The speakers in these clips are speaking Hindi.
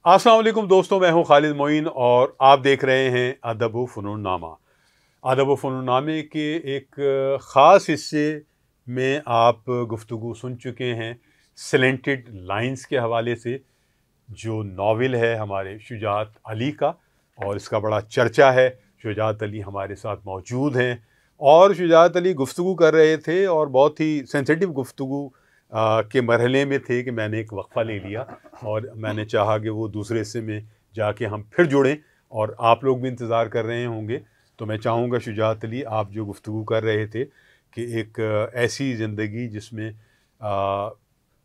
अस्सलाम वालेकुम दोस्तों, मैं हूं खालिद मोइन और आप देख रहे हैं अदब व फ़नून नामा। अदब व फ़नून नामे के एक ख़ास हिस्से में आप गुफ्तगू सुन चुके हैं सिलेंटेड लाइंस के हवाले से, जो नावल है हमारे शुजात अली का, और इसका बड़ा चर्चा है। शुजात अली हमारे साथ मौजूद हैं और शुजात अली गुफ्तगू कर रहे थे और बहुत ही सेंसिटिव गुफ्तगू के मरहले में थे कि मैंने एक वक्फ़ा ले लिया और मैंने चाहा कि वो दूसरे हिस्से में जाके हम फिर जुड़ें और आप लोग भी इंतज़ार कर रहे होंगे। तो मैं चाहूँगा शुजात अली, आप जो गुफ्तगू कर रहे थे कि एक ऐसी ज़िंदगी जिसमें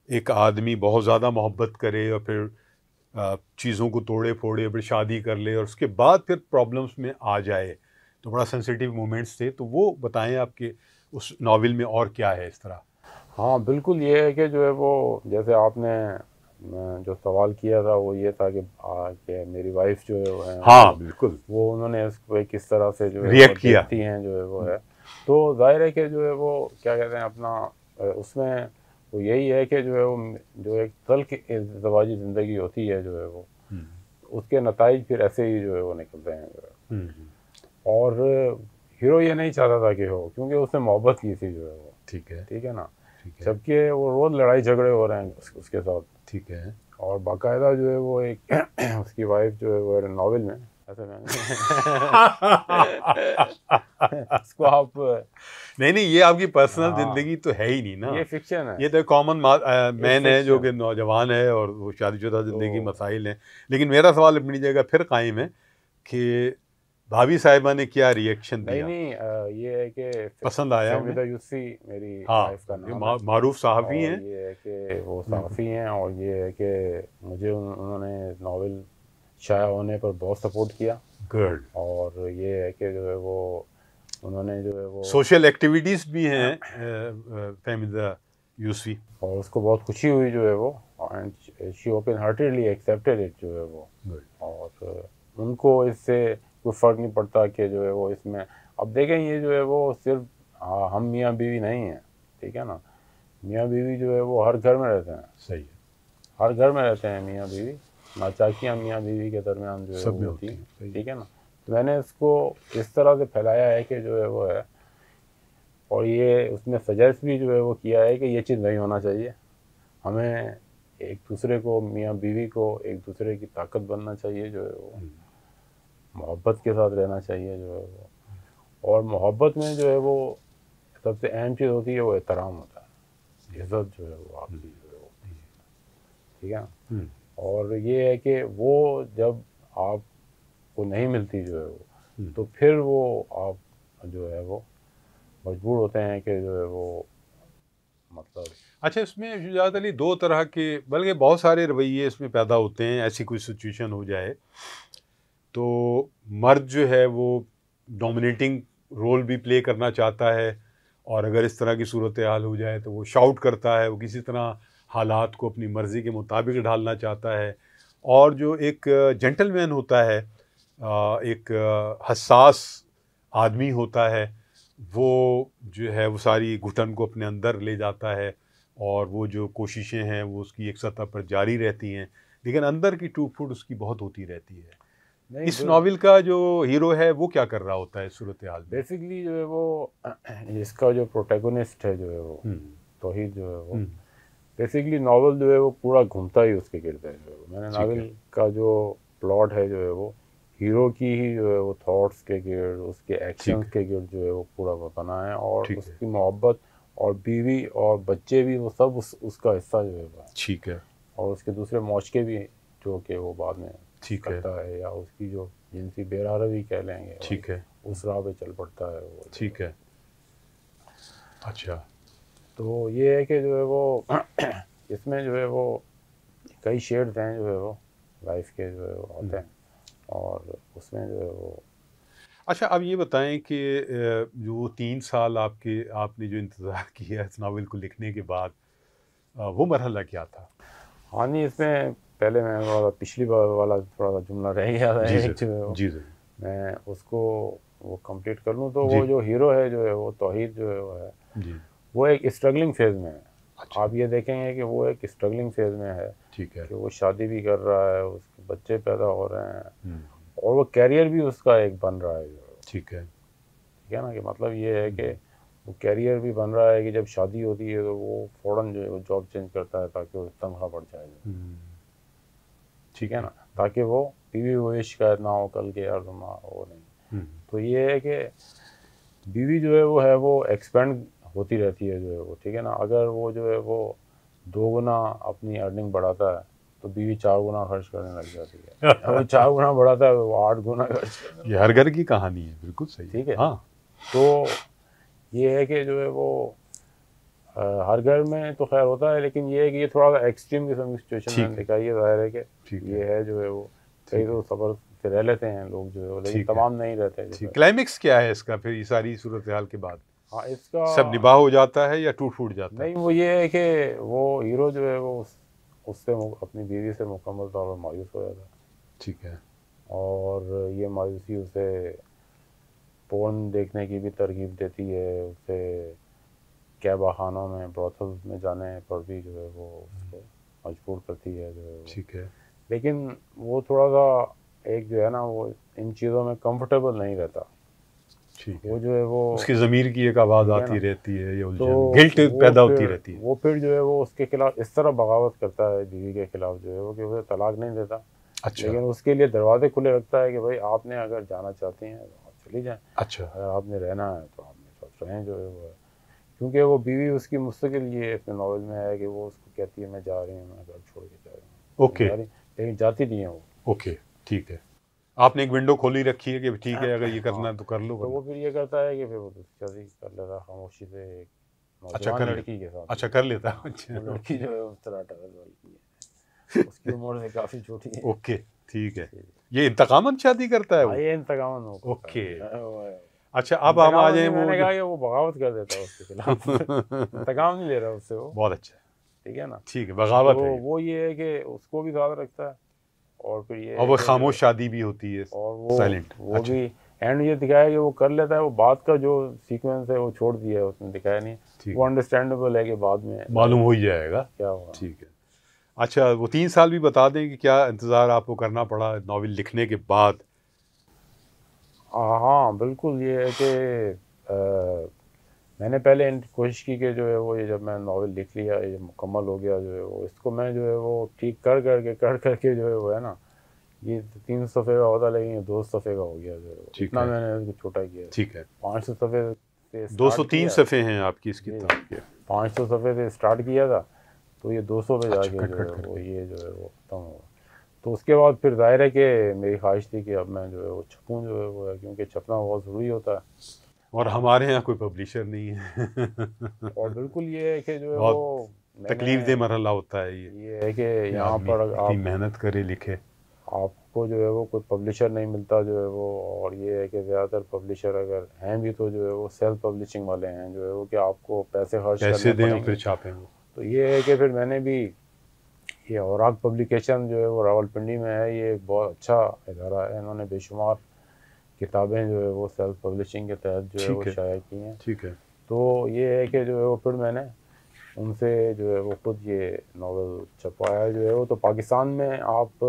एक आदमी बहुत ज़्यादा मोहब्बत करे और फिर चीज़ों को तोड़े फोड़े, फिर शादी कर ले और उसके बाद फिर प्रॉब्लम्स में आ जाए, तो बड़ा सेंसिटिव मोमेंट्स थे। तो वो बताएं आपके उस नावल में और क्या है इस तरह। हाँ, बिल्कुल ये है कि जो है वो जैसे आपने जो सवाल किया था वो ये था कि मेरी वाइफ जो है वो है हाँ बिल्कुल, वो उन्होंने इसको किस तरह से जो है वो रिएक्ट किया। देखती हैं जो है वो है। तो जाहिर है कि जो है वो क्या कहते हैं अपना उसमें वो यही है कि जो है वो जो एक तल्ख इज़्दिवाजी ज़िंदगी होती है जो है वो उसके नताइज फिर ऐसे ही जो है वो निकलते हैं जो है। और हीरो ये नहीं चाहता था कि हो, क्योंकि उसने मोहब्बत की थी जो है वो, ठीक है। ठीक है ना। ठीक है। जबकि वो रोज़ लड़ाई झगड़े हो रहे हैं उसके साथ। ठीक है। और बाकायदा जो है वो एक उसकी वाइफ जो है वो नावल में ऐसे मैंने उसको आप नहीं नहीं, ये आपकी पर्सनल हाँ, जिंदगी तो है ही नहीं ना। ये फिक्शन है, ये तो कॉमन इट्स मैन है जो फिक्शन। कि नौजवान है और वो शादीशुदा जिंदगी तो मसाइल हैं। लेकिन मेरा सवाल अपनी जगह फिर कायम है कि भाभी साहिबा ने क्या रिएक्शन नहीं दिया। नहीं, ये है कि पसंद आया उन्हें। फहमीदा यूसी मेरी हाँ, वाइफ का ये नाम है। मारूफ साहबी और हैं। ये है कि वो हम्म, सहाफ़ी हैं, और ये है कि मुझे उन्होंने नावल शाया होने पर बहुत सपोर्ट किया। गुड। और ये है कि जो है वो उन्होंने जो है वो सोशल एक्टिविटीज भी हैं फहमीदा यूसुफी। और उसको बहुत खुशी हुई जो है वो, and she open heartedly accepted it जो है वो। गुड। और उनको इससे कोई फ़र्क नहीं पड़ता कि जो है वो इसमें अब देखें ये जो है वो सिर्फ हम मियाँ बीवी नहीं हैं, ठीक है ना। मियाँ बीवी जो है वो हर घर में रहते हैं, सही है। हर घर में रहते हैं मियाँ बीवी। नाचाकियाँ मियाँ बीवी के दरमियान जो है सब वो में होती होती हैं, है, सही है। ठीक है ना। तो मैंने इसको इस तरह से फैलाया है कि जो है वो है, और ये उसमें सजेस्ट भी जो है वो किया है कि ये चीज़ नहीं होना चाहिए। हमें एक दूसरे को, मियाँ बीवी को एक दूसरे की ताकत बनना चाहिए जो है वो, मोहब्बत के साथ रहना चाहिए जो है वो। और मोहब्बत में जो है वो सबसे अहम चीज़ होती है वो एहतराम होता है, इज़्ज़त जो है वो आपकी जो है वो, ठीक है ना। हम्म, और ये है कि वो जब आपको नहीं मिलती जो है वो, हम्म। तो फिर वो आप जो है वो मजबूर होते हैं कि जो है वो मतलब अच्छा, इसमें शुजात अली दो तरह के, बल्कि बहुत सारे रवैये इसमें पैदा होते हैं। ऐसी कोई सिचुएशन हो जाए तो मर्द जो है वो डोमिनेटिंग रोल भी प्ले करना चाहता है, और अगर इस तरह की सूरत हाल हो जाए तो वो शाउट करता है, वो किसी तरह हालात को अपनी मर्ज़ी के मुताबिक ढालना चाहता है। और जो एक जेंटलमैन होता है, एक हसास आदमी होता है, वो जो है वो सारी घुटन को अपने अंदर ले जाता है और वो जो कोशिशें हैं वो उसकी एक सतह पर जारी रहती हैं, लेकिन अंदर की टूट फूट उसकी बहुत होती रहती है। नहीं। इस नावल का जो हीरो है वो क्या कर रहा होता है इस सूरत हाल में। बेसिकली जो है वो इसका जो प्रोटैगोनिस्ट है जो है वो हम्म, तौहीद जो है वो, हम्म। बेसिकली नावल जो है वो पूरा घूमता ही उसके गिर्द है जो है वो। मैंने ठीक नावल है। का जो प्लॉट है जो है वो हीरो की ही जो है वो थॉट्स के गिर्द, उसके ठीक एक्शंस है। के गिर्द जो है वो पूरा वो बना है। और ठीक है। उसकी मोहब्बत और बीवी और बच्चे भी वो सब उसका हिस्सा जो है वो है। ठीक है। और उसके दूसरे मौचके भी जो कि वो बाद में ठीक है। करता है, या उसकी जो जिनसी बेरहरवी कह लेंगे भाई, ठीक है। उस राह पे चल पड़ता है वो जो है। ठीक है। अच्छा। तो ये है कि जो है वो इसमें जो है वो कई शेड्स हैं जो है वो लाइफ के जो है वो होते हैं। और उसमें जो है वो अच्छा, अब ये बताएं कि जो 3 साल आपने जो इंतज़ार किया इस नावल को लिखने के बाद, वो मरहला क्या था। हाँ नहीं, इसमें पहले मैं वाला पिछली बार वाला थोड़ा सा जुमला रह गया था जी एक सर। जो है वो, जी सर। मैं उसको वो कंप्लीट कर लूँ। तो जी। वो जो हीरो है जो है वो तौहीद जो है वो है, जी। वो एक स्ट्रगलिंग फेज़ में है। अच्छा। आप ये देखेंगे कि वो एक स्ट्रगलिंग फेज में है, ठीक है। कि वो शादी भी कर रहा है, उसके बच्चे पैदा हो रहे हैं, हम्म, और वो कैरियर भी उसका एक बन रहा है जो, ठीक है। ठीक है ना, कि मतलब ये है कि वो कैरियर भी बन रहा है कि जब शादी होती है तो वो फ़ौरन जो है वो जॉब चेंज करता है ताकि वो तनख्वाह बढ़ जाए, हम्म, ठीक है ना, ताकि वो बीवी को ये शिकायत ना हो कल के यार तुम वो नहीं। हम्म, तो ये है कि बीवी जो है वो एक्सपेंड होती रहती है जो है वो, ठीक है ना, अगर वो जो है वो 2 गुना अपनी अर्निंग बढ़ाता है तो बीवी 4 गुना खर्च करने लग जाती है, और वो 4 गुना बढ़ाता है वो 8 गुना खर्च करने ये हर घर की कहानी है, बिल्कुल सही ठीक है। हाँ। तो ये है कि जो है वो हर घर में तो खैर होता है, लेकिन ये है कि ये थोड़ा सा एक्सट्रीम किस्म की सिचुएशन ठीक मैंने है। दिखाई है, ज़ाहिर है कि ठीक ये है जो है वो कई ठीक तो सब्र से रह लेते हैं लोग जो है वो, लेकिन ठीक है। तमाम नहीं रहते ठीक, जैसे। क्लाइमेक्स क्या है इसका फिर, ये सारी सूरत हाल के बाद हाँ इसका सब निभाह हो जाता है या टूट फूट जाता है? नहीं, वो ये है कि वो हीरो जो है वो उससे अपनी बीवी से मुकम्मल तौर पर मायूस हो जाता है, ठीक है। और ये मायूसी उसे पोर्न देखने की भी तरगीब देती है, उसे कैबा खानों में, ब्रॉथल्स में जाने पर भी जो है वो उसको मजबूर करती है जो है वो। ठीक है। लेकिन वो थोड़ा सा एक जो है ना वो इन चीज़ों में कंफर्टेबल नहीं रहता, ठीक है। वो जो है वो, उसकी ज़मीर की एक आवाज़ ठीक है आती ना, रहती है, ये तो उलझन गिल्ट पैदा होती रहती है। वो फिर जो है वो उसके खिलाफ इस तरह बगावत करता है बीवी के खिलाफ जो है वो, कि उसे तलाक नहीं देता, अच्छा। लेकिन उसके लिए दरवाजे खुले रखता है कि भाई आपने अगर जाना चाहती हैं तो आप चली जाएं, अच्छा। अगर आपने रहना है तो आप मेरे साथ रहें जो है वो है। क्योंकि वो बीवी उसकी मुस्तकिल ये इसमें नावल में है कि वो उसको कहती है मैं जा रही हूँ, मैं घर छोड़ के जा रही हूँ, ओके। जा रही, लेकिन जाती नहीं है वो। ओके। ठीक है। आपने एक विंडो खोली रखी है कि ठीक है अगर ये करना हाँ, है तो कर लो, तो वो वरना फिर ये करता है कि फिर वो दूसरी शादी कर लेता है खामोशी से एक अच्छा नौजवान कर ले, लड़की के साथ। अच्छा कर लेता है। हाँ, अच्छा वो लड़की जो है उस तरह लड़की है, उसकी उम्र से काफ़ी छोटी है। ओके। ठीक है। ये इंतकामन शादी करता है हाँ वो? ये इंतकाम वो करता ओके। है, अच्छा अब हम आ इंतकाम जाए नहीं, वो मैंने जो कहा कि वो बगावत कर देता है उसके खिलाफ। इंतकाम नहीं ले रहा उससे वो, बहुत अच्छा है। ठीक है ना। ठीक है, तो बगावत है ये। वो ये है कि उसको भी साथ रखता है, और फिर ये और है वो कि जो, खामोश शादी भी होती है, और वो साइलेंट। वो अच्छा। भी एंड ये दिखाया कि वो कर लेता है, वो बाद का जो सीक्वेंस है वो छोड़ दिया है उसने, दिखाया नहीं। ठीक वो है, अंडरस्टैंडेबल है कि बाद में मालूम हो ही जाएगा। क्या हुआ। ठीक है। अच्छा वो 3 साल भी बता दें कि क्या इंतज़ार आपको करना पड़ा नॉवेल लिखने के बाद? हाँ बिल्कुल, ये है कि मैंने पहले कोशिश की कि जो है वो ये जब मैं नावल लिख लिया, ये मुकम्मल हो गया जो है वो, इसको मैं जो है वो ठीक कर करके जो है वो है ना, ये 300 सफ़े का होता, लेकिन ये 200 सफ़े का हो गया जो है वो, ठीक इतना है। मैंने इसको छोटा किया। ठीक है। 500 सफ़े से स्टार्ट 203 किया सफ़े हैं आपकी इस जी, किताब के। 500 सफ़े से स्टार्ट किया था, तो ये 200 पे अच्छा जाके कट जो कट है वो करके। ये जो है वो ख़त्म हुआ। तो उसके बाद फिर ज़ाहिर है कि मेरी ख्वाहिश थी कि अब मैं जो है वो छपूँ जो है वो है, क्योंकि छपना बहुत ज़रूरी होता है। और हमारे यहाँ कोई पब्लिशर नहीं है। और बिल्कुल ये है कि जो है वो बहुत मैंने, तकलीफ दे मरहला होता है ये ये है कि कि यहाँ आदमी पर इतनी आप, मेहनत करे लिखे। आपको जो है वो कोई पब्लिशर नहीं मिलता जो है वो, और ये है कि ज़्यादातर पब्लिशर अगर हैं भी तो जो है वो सेल्फ पब्लिशिंग वाले हैं जो है वो, कि आपको पैसे खर्च पैसे करने दें और पड़ेंगे। फिर छापें वो। तो ये है कि फिर मैंने भी, ये औराक पब्लिकेशन जो है वो रावलपिंडी में है, ये एक बहुत अच्छा इदारा है, इन्होंने बेशुमार किताबें जो है वो सेल्फ पब्लिशिंग के तहत जो है वो ठीक है। शाया की हैं। ठीक है। तो ये है कि जो है वो फिर मैंने उनसे जो है वो खुद ये नावल छपवाया जो है वो। तो पाकिस्तान में आप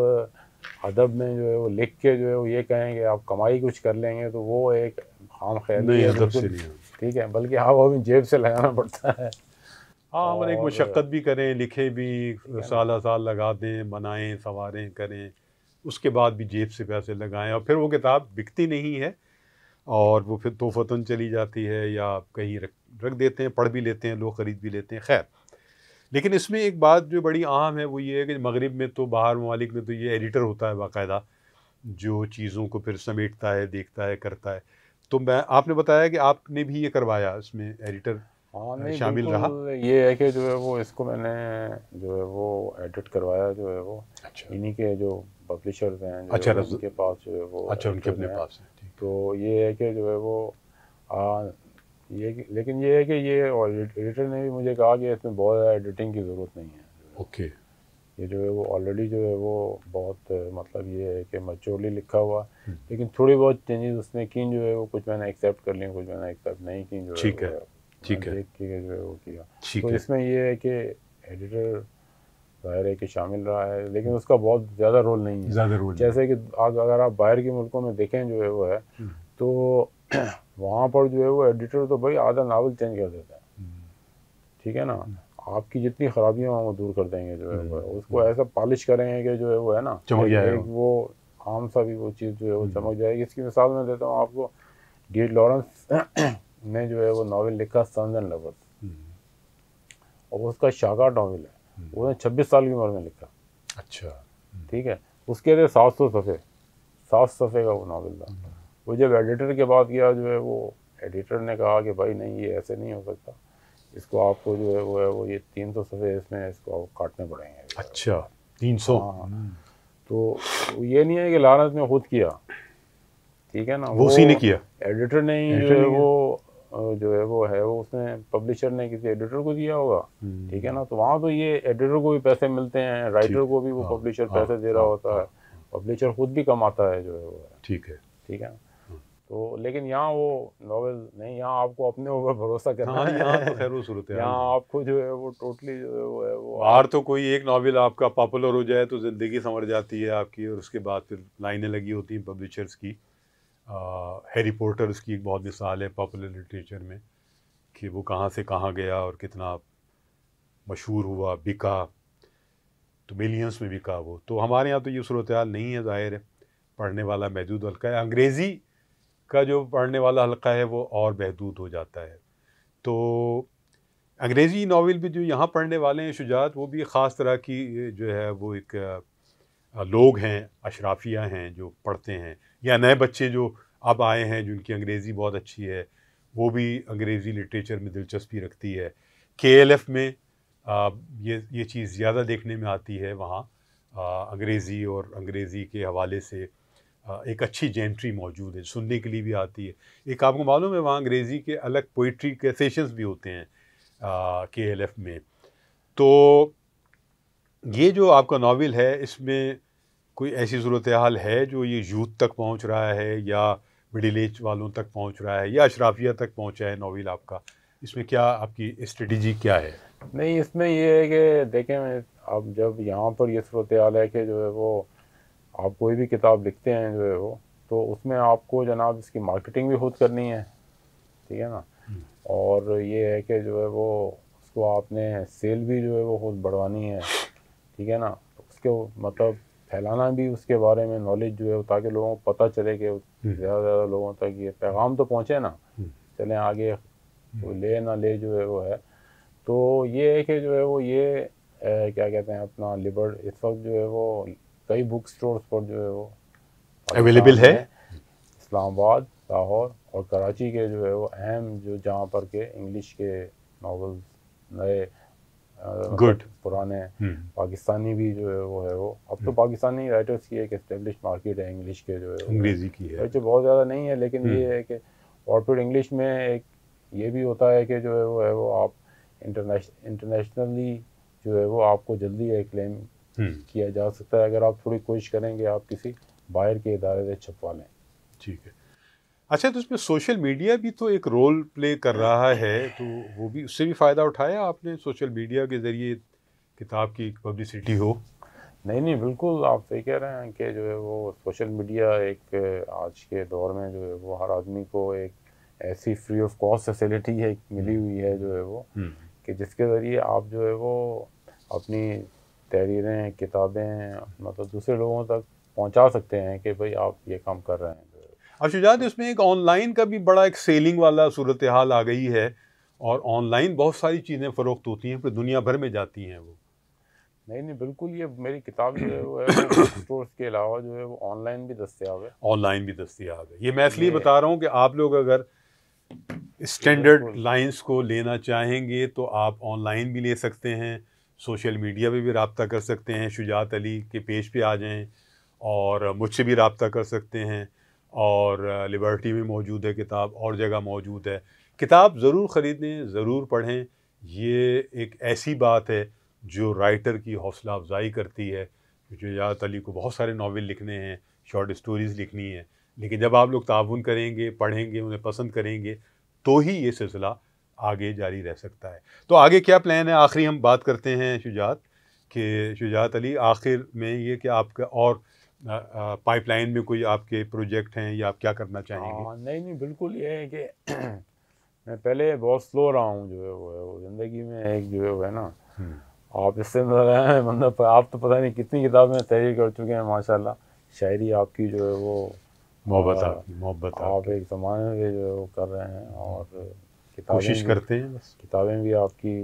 अदब में जो है वो लिख के जो है वो ये कहें कि आप कमाई कुछ कर लेंगे, तो वो एक खाम ख्याली नहीं है अदब से बिल्कुल, नहीं है। ठीक है, बल्कि आप अभी जेब से लगाना पड़ता है। हाँ हम एक और मशक्क़त भी करें, लिखें भी, ठीक है ना, साल साल लगा दें, बनाएं सवारें करें, उसके बाद भी जेब से पैसे लगाएं और फिर वो किताब बिकती नहीं है और वो फिर तोहफ़तन चली जाती है या कहीं रख रख देते हैं, पढ़ भी लेते हैं लोग, ख़रीद भी लेते हैं। खैर, लेकिन इसमें एक बात जो बड़ी अहम है वो ये है कि मगरिब में तो, बाहर ममालिक में तो ये एडिटर होता है बाकायदा, जो चीज़ों को फिर समेटता है, देखता है, करता है। तो मैं, आपने बताया कि आपने भी ये करवाया, इसमें एडिटर हाँ नहीं शामिल रहा? बिल्कुल, ये है कि जो है वो इसको मैंने जो है वो एडिट करवाया जो है वो, अच्छा। इन्हीं के जो पब्लिशर्स हैं जो है अच्छा वो, रज़ उनके पास जो है वो अच्छा उनके एडिटर्स अपने हैं। पास है। ठीक है। तो ये है कि जो है वो लेकिन ये है कि ये, और एडिटर ने भी मुझे कहा कि इसमें बहुत ज़्यादा एडिटिंग की ज़रूरत नहीं है। ओके। ये जो है वो ऑलरेडी जो है वो बहुत मतलब ये है कि मैच्योरली लिखा हुआ, लेकिन थोड़ी बहुत चेंजेस उसने की जो है वो, कुछ मैंने एक्सेप्ट कर ली, कुछ मैंने एक्सेप्ट नहीं की जो है ठीक वो है। है। ठीक है, देख के जो है वो किया। ठीक तो है। इसमें ये है कि एडिटर ज़ाहिर है कि शामिल रहा है, लेकिन उसका बहुत ज़्यादा रोल नहीं है। ज़्यादा रोल जैसे कि अगर आप बाहर के मुल्कों में देखें जो है वो है, तो वहाँ पर जो है वो एडिटर तो भाई आधा नावल चेंज कर देता है, ठीक है ना। आपकी जितनी खराबियाँ वो दूर कर देंगे जो है वो है, उसको ऐसा पॉलिश करेंगे कि जो है वो है ना, चमक जाएगा। एक वो आम सा भी वो चीज़ जो है वो चमक जाएगी। इसकी मिसाल मैं देता हूँ आपको, डी लॉरेंस ने जो है वो नावल लिखा सन्स एंड लवर्स, और उसका शागार नावल है, उसने 26 साल की उम्र में लिखा। अच्छा। ठीक है, उसके थे 700 सफ़े, 7 सफ़े का वो नावल था। वो जब एडिटर के पास गया जो है वो एडिटर ने कहा कि भाई नहीं, ये ऐसे नहीं हो सकता, इसको आपको जो है वो ये 300 सफ़े इसमें इसको काटने पड़ेंगे। अच्छा, 300। हाँ, तो ये नहीं है कि लॉरेंस ने खुद किया, ठीक है ना, वो उसी ने किया, एडिटर ने ही जो है वो है वो उसने पब्लिशर ने किसी एडिटर को दिया होगा, ठीक है ना। तो वहाँ तो ये एडिटर को भी पैसे मिलते हैं, राइटर को भी वो पब्लिशर पैसे दे रहा होता है, पब्लिशर खुद भी कमाता है जो है वो है। ठीक है, ठीक है। तो लेकिन यहाँ वो नॉवेल नहीं, यहाँ आपको अपने ऊपर भरोसा करना है। यहाँ तो खैर वो सूरत है, यहाँ आपको जो है वो टोटली जो है वो बाहर तो कोई एक नॉवेल आपका पॉपुलर हो जाए तो ज़िंदगी संवर जाती है आपकी, और उसके बाद फिर लाइनें लगी होती हैं पब्लिशर्स की। हैरी पॉटर उसकी एक बहुत मिसाल है पॉपुलर लिटरेचर में, कि वो कहाँ से कहाँ गया और कितना मशहूर हुआ, बिका, तो मिलियंस में बिका वो। तो हमारे यहाँ तो ये सूरत हाल नहीं है, ज़ाहिर है पढ़ने वाला महदूद हल्का है। अंग्रेज़ी का जो पढ़ने वाला हल्का है वो और महदूद हो जाता है। तो अंग्रेज़ी नावल भी जो यहाँ पढ़ने वाले हैं शुजात, वो भी ख़ास तरह की जो है वो एक लोग हैं, अशराफिया हैं जो पढ़ते हैं, या नए बच्चे जो अब आए हैं जिनकी अंग्रेज़ी बहुत अच्छी है, वो भी अंग्रेज़ी लिटरेचर में दिलचस्पी रखती है। KLF में ये चीज़ ज़्यादा देखने में आती है वहाँ, अंग्रेज़ी और अंग्रेज़ी के हवाले से एक अच्छी जेंट्री मौजूद है, सुनने के लिए भी आती है। एक आपको मालूम है वहाँ अंग्रेज़ी के अलग पोइट्री के सेशंस भी होते हैं KLF में। तो ये जो आपका नावल है, इसमें कोई ऐसी सूरत हाल है जो ये यूथ तक पहुंच रहा है, या मिडिल एज वालों तक पहुंच रहा है, या अशराफिया तक पहुंचा है नावल आपका? इसमें क्या आपकी स्ट्रेटजी क्या है? नहीं, इसमें ये है कि देखें, अब जब यहाँ पर ये सूरत हाल है कि जो है वो आप कोई भी किताब लिखते हैं जो है वो, तो उसमें आपको जनाब इसकी मार्केटिंग भी खुद करनी है, ठीक है ना। और ये है कि जो है वो उसको आपने सेल भी जो है वो खुद बढ़वानी है, ठीक है ना। तो उसके मतलब फैलाना भी उसके बारे में नॉलेज जो है, ताकि लोगों को पता चले कि ज़्यादा से ज़्यादा लोगों तक ये पैगाम तो पहुँचे ना, चलें आगे तो ले ना ले जो है वो है। तो ये है कि जो है वो ये क्या कहते हैं अपना लिबर्ट इस वक्त जो है वो कई बुक स्टोर्स पर जो है वो अवेलेबल है, इस्लामाबाद, लाहौर और कराची के जो है वो अहम जो जहाँ पर के इंग्लिश के नावल्स नए गुड पुराने पाकिस्तानी भी जो है वो अब तो पाकिस्तानी राइटर्स की एक एस्टेब्लिश मार्केट है इंग्लिश के जो है अंग्रेज़ी की है, जो बहुत ज़्यादा नहीं है, लेकिन ये है कि और फिर इंग्लिश में एक ये भी होता है कि जो है वो आप इंटरनेशनली जो है वो आपको जल्दी क्लेम किया जा सकता है, अगर आप थोड़ी कोशिश करेंगे, आप किसी बाहर के इदारे से छपवा लें। ठीक है। अच्छा, तो इसमें सोशल मीडिया भी तो एक रोल प्ले कर रहा है, तो वो भी, उससे भी फ़ायदा उठाया आपने? सोशल मीडिया के ज़रिए किताब की पब्लिसिटी हो? नहीं, बिल्कुल आप सही कह रहे हैं कि जो है वो सोशल मीडिया एक आज के दौर में जो है वो हर आदमी को एक ऐसी फ्री ऑफ कॉस्ट फैसिलिटी है मिली हुई है जो है वो, कि जिसके ज़रिए आप जो है वो अपनी तहरीरें, किताबें मतलब दूसरे लोगों तक पहुंचा सकते हैं कि भाई आप ये काम कर रहे हैं। अब शुजात, इसमें एक ऑनलाइन का भी बड़ा एक सेलिंग वाला सूरत हाल आ गई है, और ऑनलाइन बहुत सारी चीज़ें फ़रोख्त होती हैं, फिर दुनिया भर में जाती हैं वो। नहीं, बिल्कुल, ये मेरी किताब जो है वो बुक स्टोर्स के अलावा जो है वो ऑनलाइन भी दस्तयाब है। ऑनलाइन भी दस्तयाब है। ये मैं इसलिए बता रहा हूँ कि आप लोग अगर स्टैंडर्ड लाइंस को लेना चाहेंगे तो आप ऑनलाइन भी ले सकते हैं, सोशल मीडिया पे भी रब्ता कर सकते हैं, शुजात अली के पेज पे आ जाएं और मुझसे भी रब्ता कर सकते हैं, और लिबर्टी में मौजूद है किताब, और जगह मौजूद है। किताब ज़रूर ख़रीदें, ज़रूर पढ़ें। ये एक ऐसी बात है जो राइटर की हौसला अफजाई करती है। शुजात अली को बहुत सारे नावल लिखने हैं, शॉर्ट स्टोरीज़ लिखनी है, लेकिन जब आप लोग ताउन करेंगे, पढ़ेंगे, उन्हें पसंद करेंगे, तो ही ये सिलसिला आगे जारी रह सकता है। तो आगे क्या प्लान है? आखिरी हम बात करते हैं शुजात, कि शुजात अली आखिर में ये कि आपका और पाइपलाइन में कोई आपके प्रोजेक्ट हैं या आप क्या करना चाहेंगे? हाँ, नहीं नहीं, बिल्कुल ये है कि मैं पहले बहुत स्लो रहा हूँ जो है वो ज़िंदगी में एक जो है वो है ना, आप इससे मतलब आप तो पता नहीं कितनी किताबें तहरीर कर चुके हैं माशाल्लाह। शायरी आपकी जो है वो मोहब्बत आप एक ज़माने में जो है वो कर रहे हैं, और कोशिश करते हैं बस। किताबें भी आपकी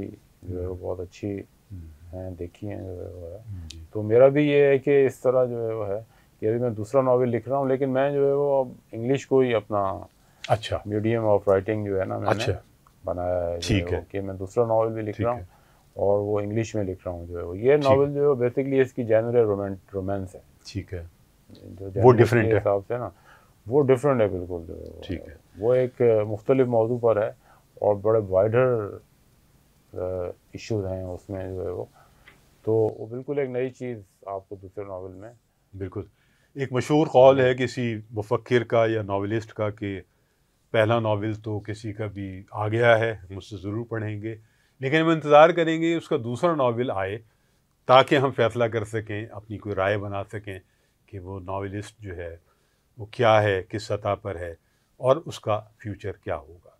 जो है वो बहुत अच्छी हैं, देखी हैं जो है वो है। तो मेरा भी ये है कि इस तरह जो है वो है कि अभी मैं दूसरा नावल लिख रहा हूँ, लेकिन मैं जो है वो अब इंग्लिश को ही अपना अच्छा मीडियम ऑफ राइटिंग जो है ना मैंने बनाया है। ठीक है कि मैं दूसरा नावल भी लिख रहा हूँ और वो इंग्लिश में लिख रहा हूँ जो है वो। ये नावल जो है बेसिकली इसकी जेनर रोमांस है। ठीक है, जो वो डिफरेंट है हिसाब से ना, वो डिफरेंट है बिल्कुल जो है। ठीक है, वो एक मुख्तलिफ मौजू पर है और बड़े वाइडर इश्यूज हैं उसमें जो है वो। तो वो बिल्कुल एक नई चीज़ आपको दूसरे नावल में। बिल्कुल। एक मशहूर कौल है किसी मुफक्किर का या नावलिस्ट का कि पहला नावल तो किसी का भी आ गया है, मुझसे ज़रूर पढ़ेंगे, लेकिन हम इंतज़ार करेंगे उसका दूसरा नावल आए ताकि हम फैसला कर सकें, अपनी कोई राय बना सकें कि वो नावलिस्ट जो है वो क्या है, किस सतह पर है और उसका फ्यूचर क्या होगा।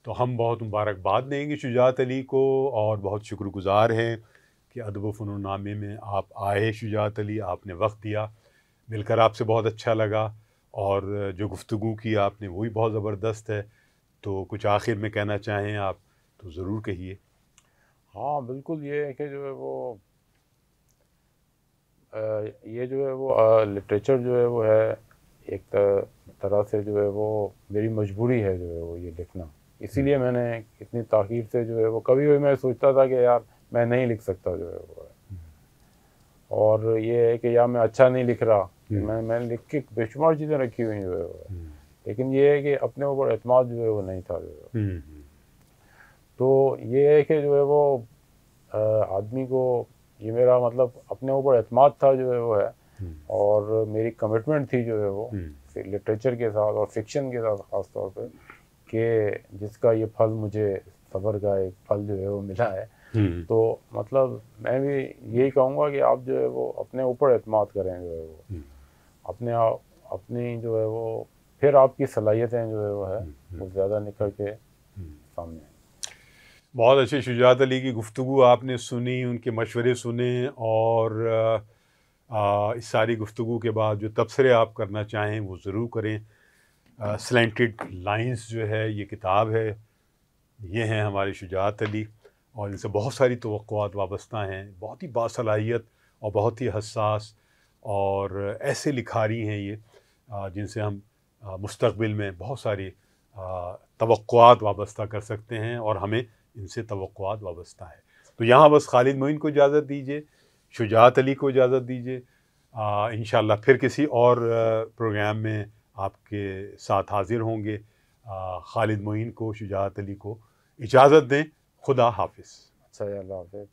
तो हम बहुत मुबारकबाद देंगे शुजात अली को और बहुत शुक्रगुज़ार हैं कि अदब व फ़नून नामे में आप आए। शुजात अली, आपने वक्त दिया, मिलकर आपसे बहुत अच्छा लगा और जो गुफ्तगू की आपने वो भी बहुत ज़बरदस्त है। तो कुछ आखिर में कहना चाहें आप तो ज़रूर कहिए। हाँ बिल्कुल, ये है कि जो है वो ये जो है वो लिटरेचर जो है वो है एक तरह से जो है वो मेरी मजबूरी है जो है वो ये लिखना। इसीलिए मैंने इतनी ताख़ीर से जो है वो, कभी भी मैं सोचता था कि यार मैं नहीं लिख सकता जो है वो है। और ये है कि यार मैं अच्छा नहीं लिख रहा, मैंने लिख के बेशुमार चीज़ें रखी हुई जो है वो, लेकिन ये है कि अपने ऊपर एतमाद जो है वो नहीं था जो है। तो ये है कि जो है वो आदमी को, ये मेरा मतलब अपने ऊपर एतमाद था जो है वो है, और मेरी कमिटमेंट थी जो है वो लिटरेचर के साथ और फिक्शन के साथ ख़ास तौर पे, कि जिसका ये फल मुझे सब्र का एक फल जो है वो मिला है। तो मतलब मैं भी यही कहूँगा कि आप जो है वो अपने ऊपर एतमाद करें जो है वो, अपने आप अपनी जो है वो, फिर आपकी सलाहियतें जो है वो है वो ज़्यादा निखर के सामने आएं। बहुत अच्छे। शुजात अली की गुफ्तगू आपने सुनी, उनके मशवरे सुने और इस सारी गुफ्तगू के बाद जो तबसरे आप करना चाहें वो ज़रूर करें। स्लैंटेड लाइंस जो है ये किताब है, ये हैं हमारे शुजात अली और इनसे बहुत सारी तवक्कुआत वाबस्ता हैं। बहुत ही बासलाहियत और बहुत ही हसास और ऐसे लिखारी हैं ये जिनसे हम मुस्तक़बिल में बहुत सारी तवक्कुआत वाबस्ता कर सकते हैं और हमें इनसे तवक्कुआत वाबस्ता है। तो यहाँ बस खालिद मोइन को इजाज़त दीजिए, शुजात अली को इजाज़त दीजिए। इंशाअल्लाह फिर किसी और प्रोग्राम में आपके साथ हाज़िर होंगे। खालिद मोइन को, शुजात अली को इजाज़त दें। खुदा हाफिज़। अच्छा, अल्लाह हाफ़िज़।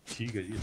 ठीक है जी।